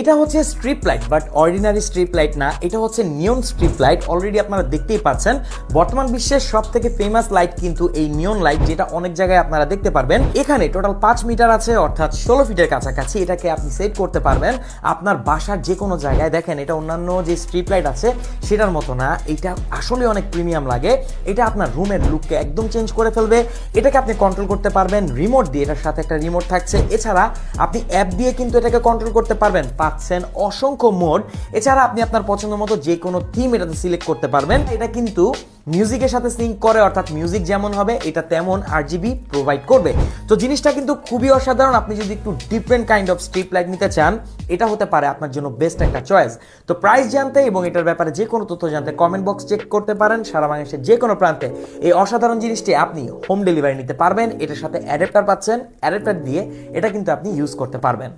এটা হচ্ছে strip light, but ordinary strip light না, এটা হচ্ছে নিয়ন স্ট্রিপ লাইট। অলরেডি আপনারা দেখতেই পাচ্ছেন বর্তমান বিশ্বের সব থেকে ফেমাস লাইট কিন্তু এই নিয়ন লাইট, যেটা অনেক জায়গায় আপনারা দেখতে পারবেন। এখানে টোটাল 5 মিটার আছে, অর্থাৎ 16 ফিটের কাছাকাছি। এটাকে আপনি সেট করতে পারবেন আপনার বাসার যে কোনো জায়গায়। দেখেন এটা অন্যান্য যে স্ট্রিপ লাইট আছে সেটার মতো না, এটা আসলে অনেক প্রিমিয়াম লাগে। এটা আপনার রুমের লুককে একদম চেঞ্জ করে ফেলবে। এটাকে আপনি কন্ট্রোল করতে পারবেন রিমোট দিয়ে, এটার সাথে একটা রিমোট থাকছে। এছাড়া আপনি অ্যাপ দিয়ে কিন্তু এটাকে কন্ট্রোল করতে পারবেন, পাচ্ছেন অসংখ্য মোড। এছাড়া আপনি আপনার পছন্দ মতো যে কোনো থিম এটাতে সিলেক্ট করতে পারবেন। এটা কিন্তু মিউজিকের সাথে সিঙ্ক করে, অর্থাৎ মিউজিক যেমন হবে এটা তেমন RGB প্রোভাইড করবে। তো জিনিসটা কিন্তু খুবই অসাধারণ। আপনি যদি একটু different kind of strip light নিতে চান, এটা হতে পারে আপনার জন্য বেস্ট একটা চয়েস। তো প্রাইস জানতে এবং এটার ব্যাপারে যে কোনো তথ্য জানতে কমেন্ট বক্স চেক করতে পারেন। সারা বাংলাদেশের যে কোনো প্রান্তে এই অসাধারণ জিনিসটি আপনি হোম ডেলিভারি নিতে পারবেন। এটার সাথে অ্যাডাপ্টার পাচ্ছেন, অ্যাডাপ্টার দিয়ে এটা কিন্তু আপনি ইউজ করতে পারবেন।